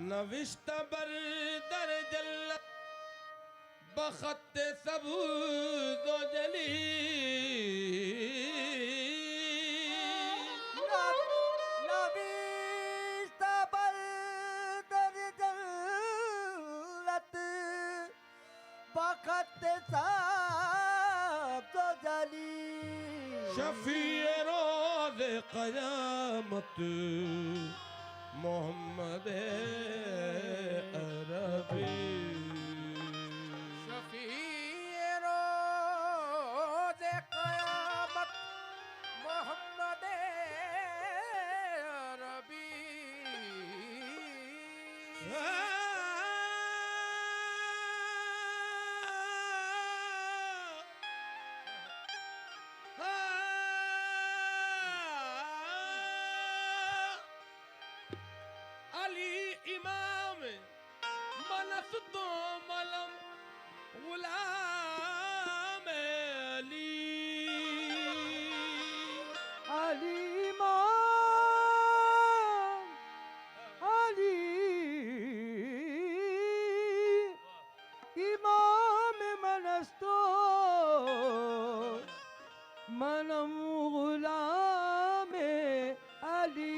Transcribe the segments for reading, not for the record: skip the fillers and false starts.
नविश्ता बर दर जल्ल बखत सबूज व जली नविश्ता बर दर जल्लत बखत सबूज व जली शफी रोज़ क़यामत मोहम्मद अरबी शफी रोज़ क़यामत मोहम्मद अरबी अली इमाम मनस तो मलम गुलाम अली अली इमाम अली इमाम मनस्तो मनम गुलाम अली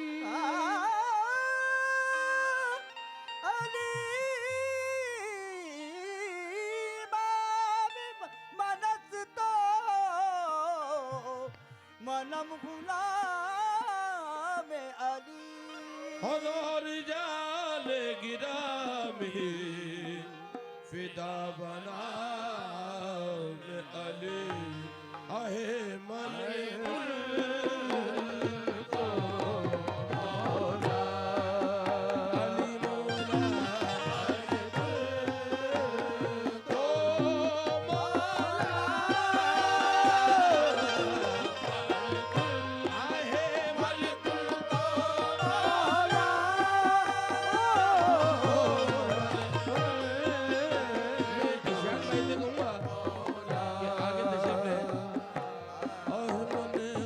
मनम गुलाम अली हजार जाल गिरामी फिदा बना अली आहे मन आगे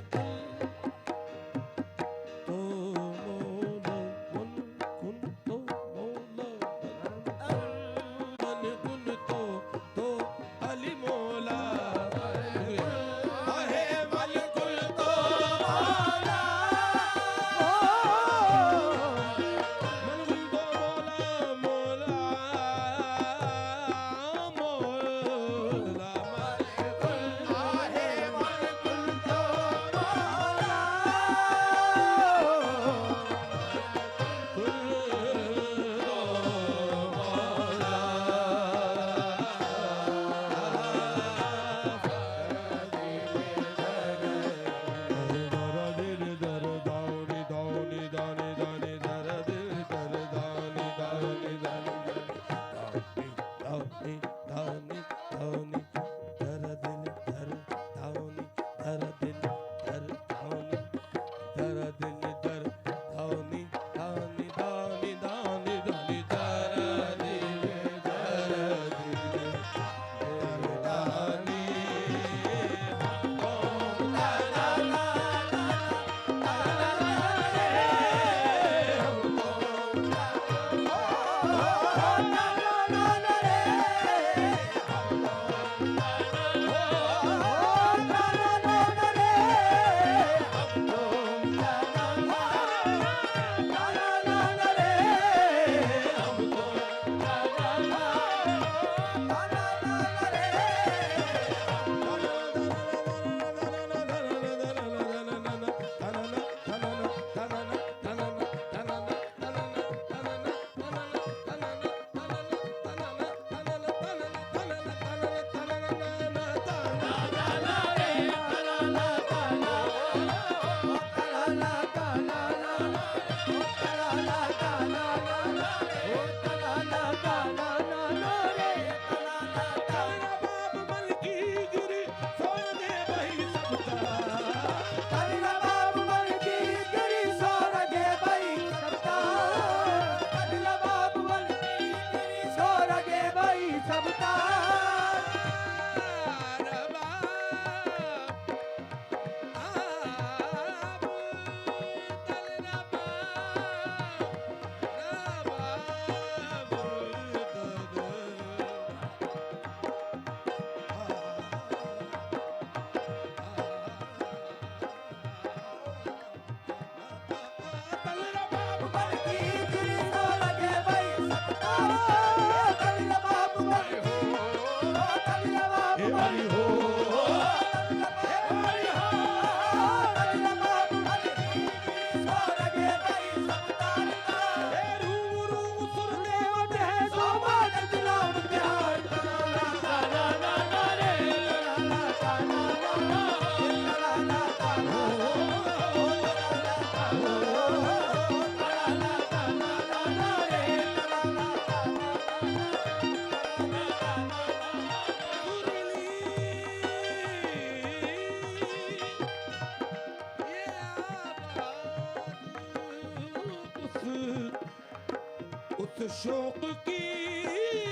उस शौक की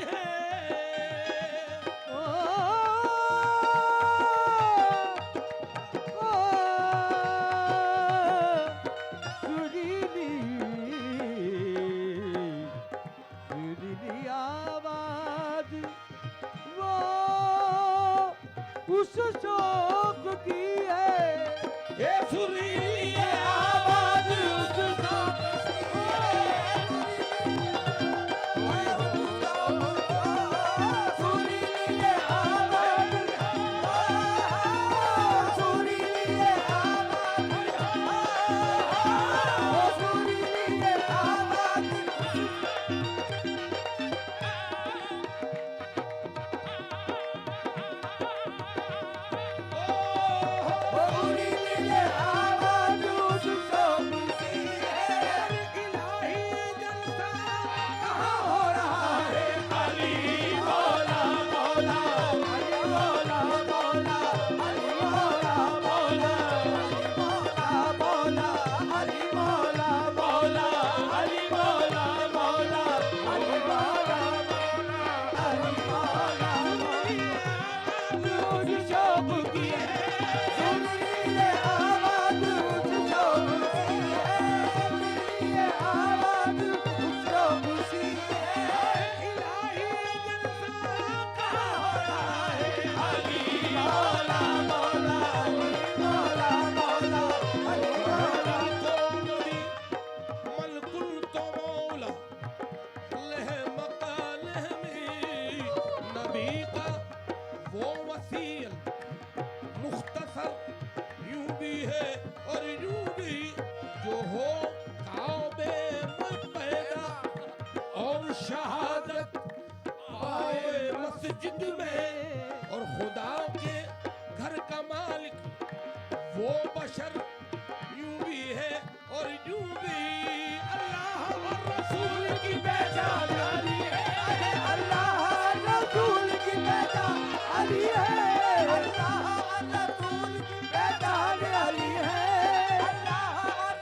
है। सुरीली आवाज वो उस शौक की है। ये सुरीली आवाज उस शौक वो बशर यूं भी है और यूं भी अल्लाह और रसूल की पहचान अली है। अल्लाह रसूल की पहचान अली है। अल्लाह रसूल की पहचान अली है। अल्लाह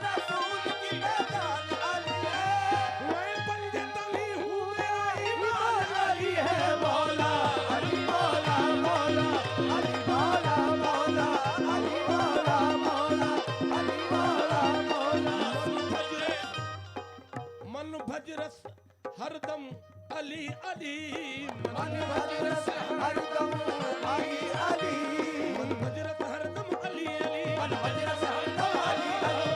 रसूल की पहचान अली है। मैं पंडित अली हूँ, मेरा ईमान अली है। मौला अली मौला मौला अली मौला मौला अली मौला मौला अली मौला मौला। मन भजरस हरदम अली अली। मन भजरस हरदम अली अली। मन भजरस हरदम अली अली। मन भजरस हरदम अली अली।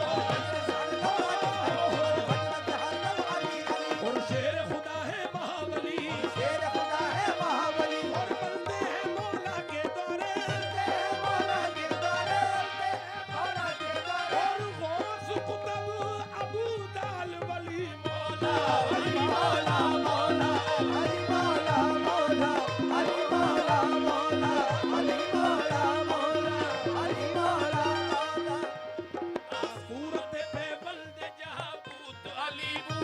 और शेर खुदा है महाबली। शेर खुदा है महाबली। और बंदे हैं मौला के दौरे। मौला के द्वारे मौला के द्वारे। और गौस कुतुब अबू दाल वली मौला अली मौला मौला अली मौला मौला अली मौला मौला अली मौला मौला अली मौला मौला। सूरत पे बंदे जहां बूत अली बू।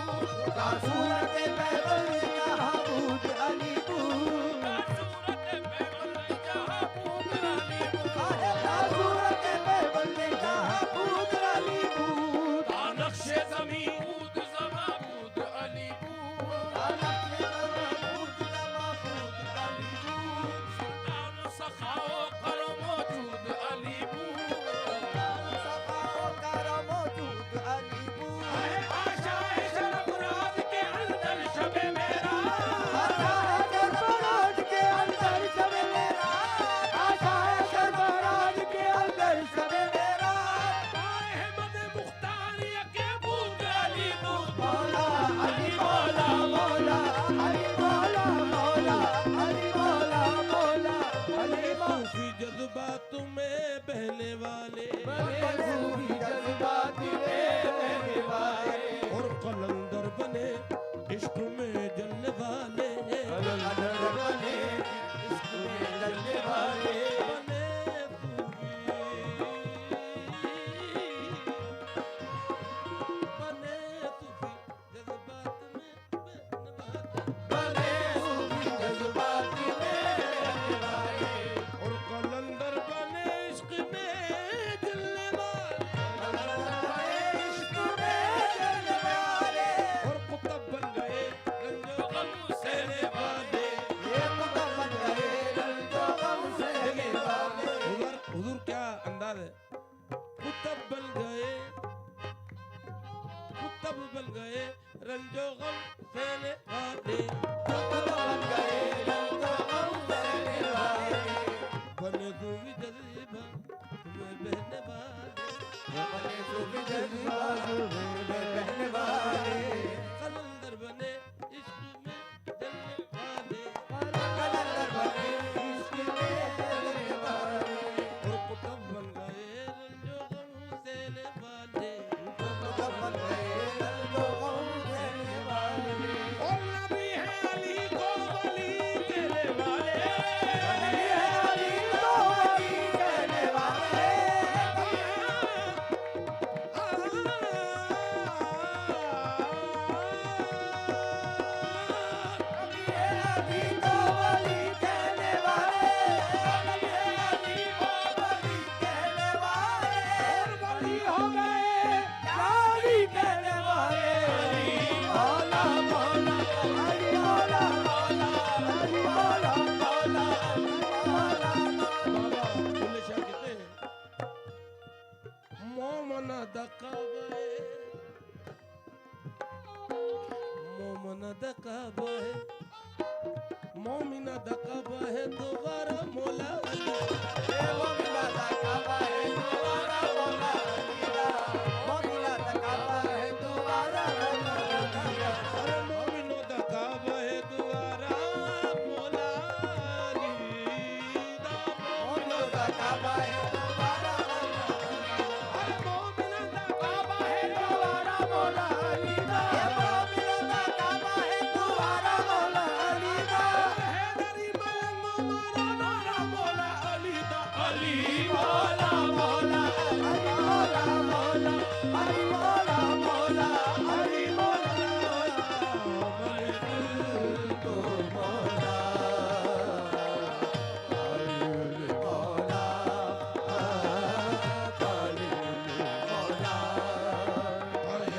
सूरत पैबल जहाँ बूत अली बू। सूरत पे बंदे जहां बूत अली बू। सूरत पैबल जहाँ बूत अली बू। नक्शे ज़मीं बूत ज़मा बूत अली बू। सुल्तान सखाओ करो मौजूद अली बू। आशा है शरफ रात के अंदर शबे मेरा। आए हैं मदे मुख्तारिया के बूत अली बू। सूफी जज्बात में बहने वाले और कलंदर बने इश्क में जलने वाले। बने सूफी जज्बात में बहने वाले। और कलंदर बने इश्क में जलने वाले। तब बन गए रंजो गम सहने वाले बन गए रंजो गम सहने वाले बने सूफी जज्बा तुम्हें बहने वाले बने सूफी जज्बा तुम्हें बहने वाले कलंदर बने इश्क में जलने वाले कलंदर बने इश्क में जलने वाले और कुतुब बन गए रंजो गम सहने वाले कुतुब बन गए रंजो गम सहने वाले और नबी है अली को वली कहने वाले नबी है अली को वली कहने वाले नबी है अली को वली कहने वाले नबी है अली को वली कहने वाले वली हो गए गाली कहने वाले अली मौला मौला अली मौला मौला अली मौला मौला अली मौला बाबा बुल्ले शाह कहते हैं मोमना दकाबे मोमना दकाबे मोमिना दकाबा है दोबारा मौला अली मोमिला तकाबा है दोबारा मौला अली दा मोमिला तकाबा है दोबारा मौला अली दा अरे मोमिनो दकाबा है दोबारा मौला अली दा मोमिला तकाबा है दोबारा मौला अली दा अरे मोमिना दकाबा है दोबारा मौला अली दा मोमिला तकाबा है दोबारा मौला अली दा हैदरी मलंग मारा नारा मौला अली दा अली मौला मौला अली मौला मौला अली मौला मौला अली मौला मेरे दिल तो मौला अली मौला अली मौला अली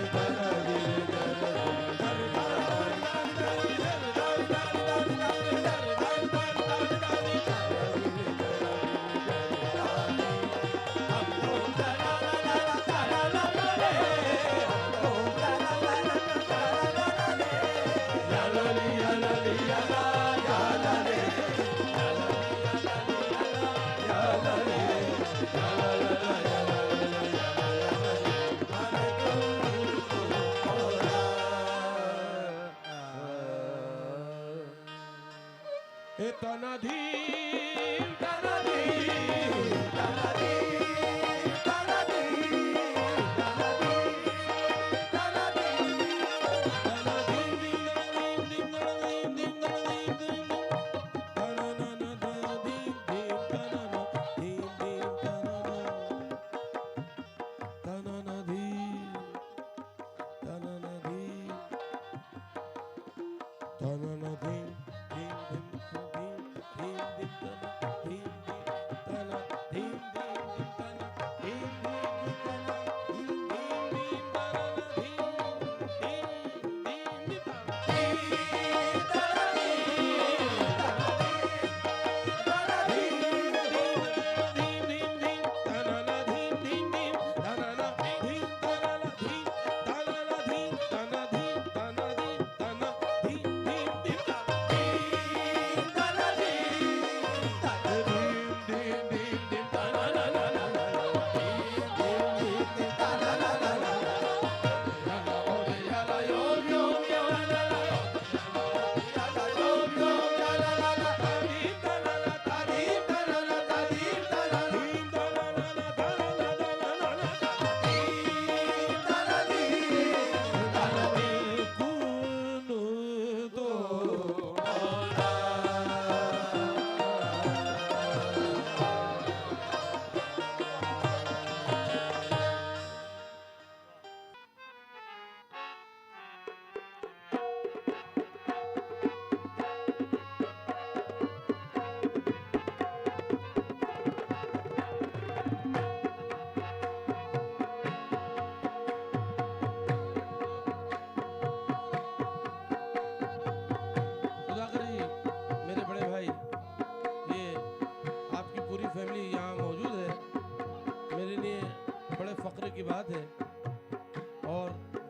तनाधीन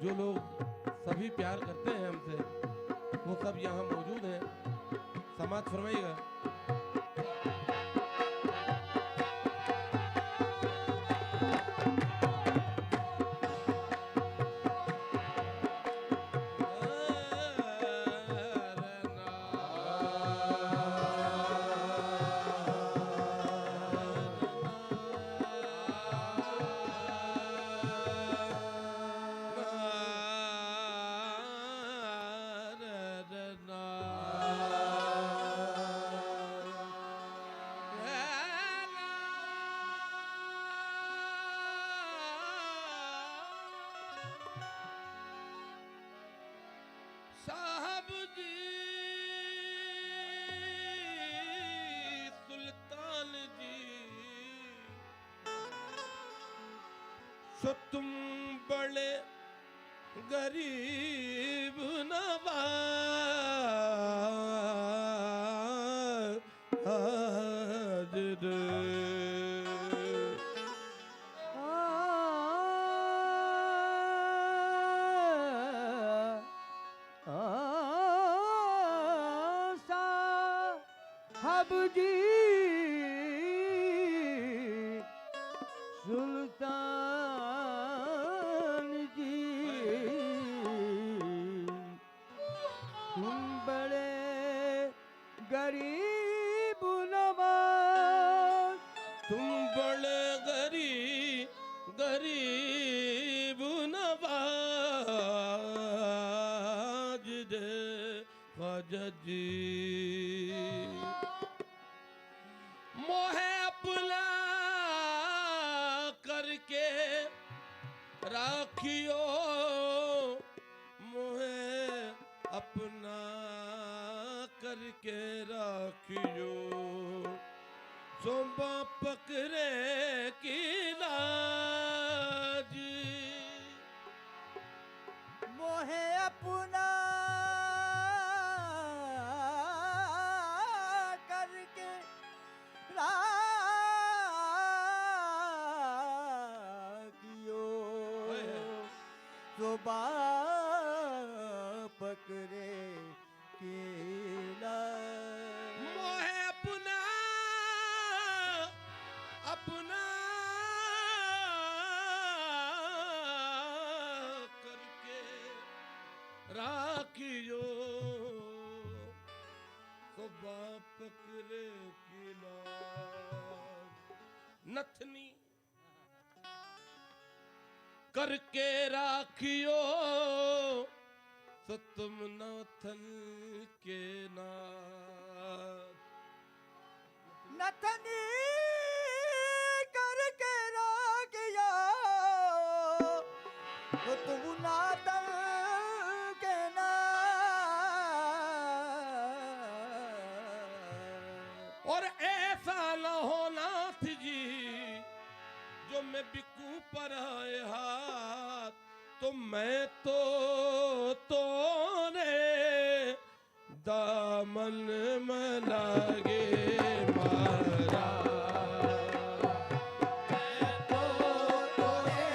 जो लोग सभी प्यार करते हैं हमसे, वो सब यहाँ मौजूद हैं। समाज फरमाइएगा। साहब जी सुल्तान जी, सो तुम बड़े गरीब नवाज रे। साहब जी सुल्तान जी, तुम बड़े गरीब नवाज, तुम बड़े गरीब नवाज रे ख्वाजा जी। मोहे अपना करके राखियो, मोहे अपना करके राखियो, सोबा पकड़े की लाज। मोहे अपना करके राखियो, सुबह पकड़े केला। मोहे अपना करके राखियो, सुबह पकड़े किला। नथनी करके राखियो, सो तुम नाथन के नाथ। नथनी करके राखियो, तो तुम नाथन के नाथ। और ऐसा न हो नाथ जी, जो मैं बिकू पर आए हाथ, तो मैं तो तोरे दामन में लागे मारा। तोरे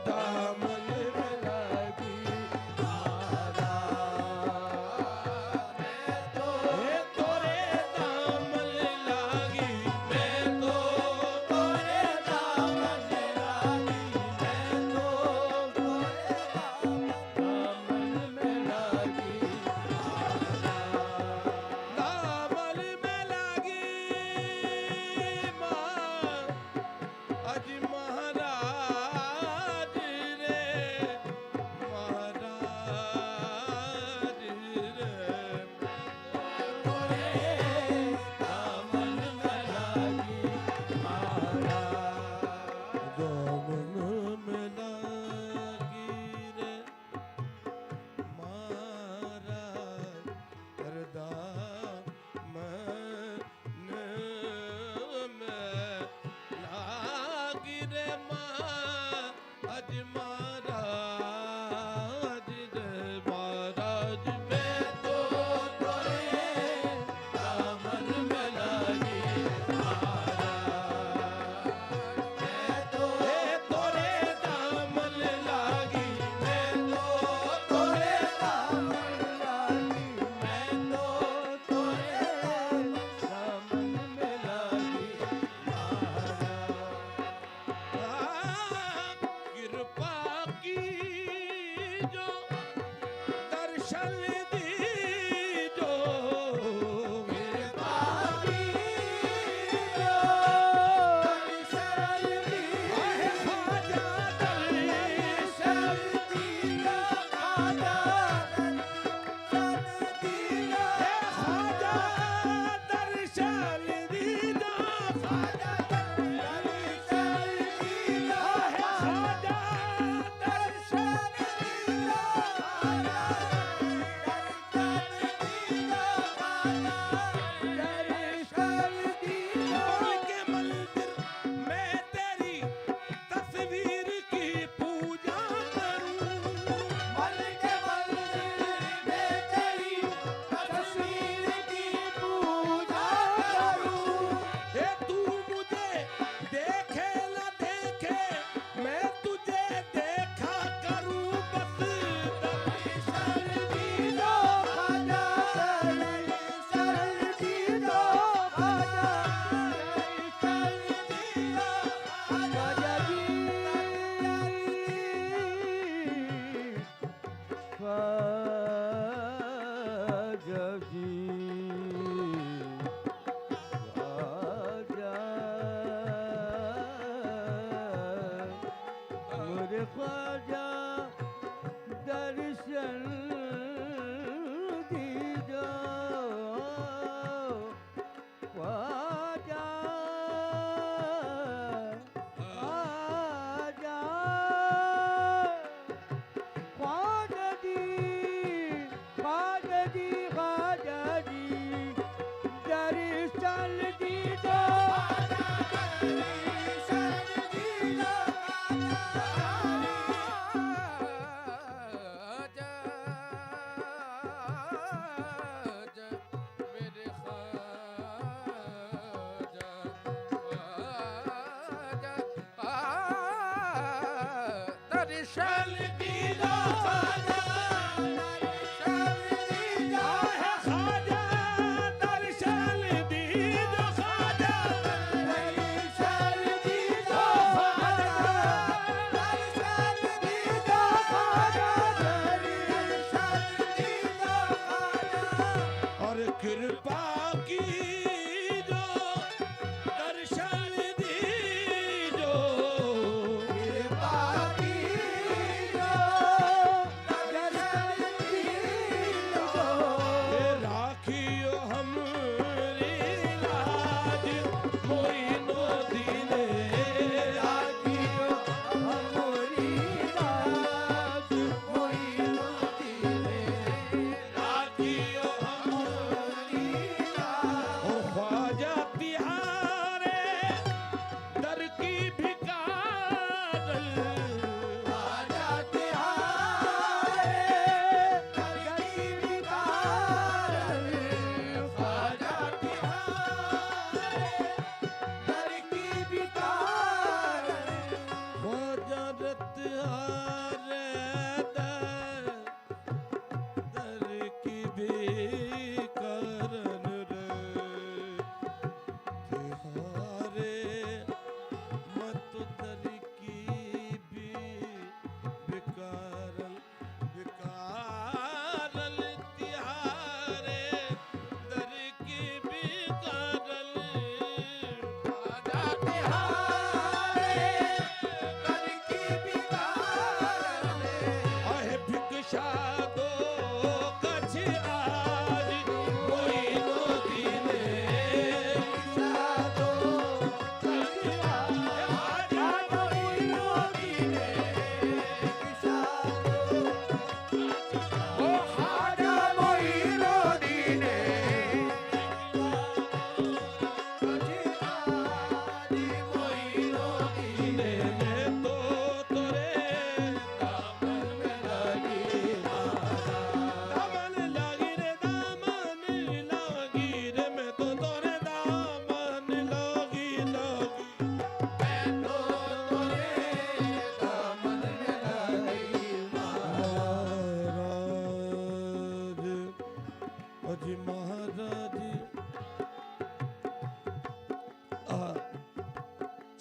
दामन लागी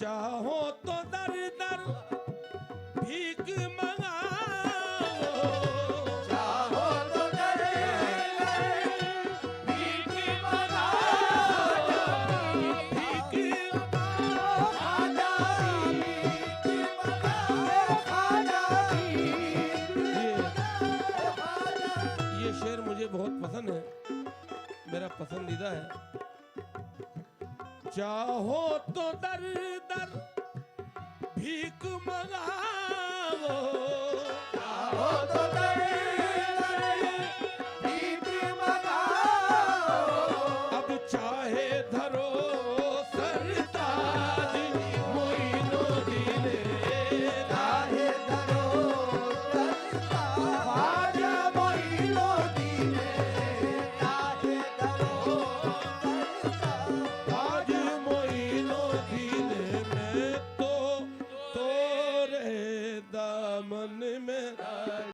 चाहो तो दर दर भीख मंगाओ चाहो तो दर दर भीख मंगाओ भीख खाजा भीख मंगाओ खाजा ये शेर मुझे बहुत पसंद है, मेरा पसंदीदा है। चाहो तो दर दर भीख मंगाओ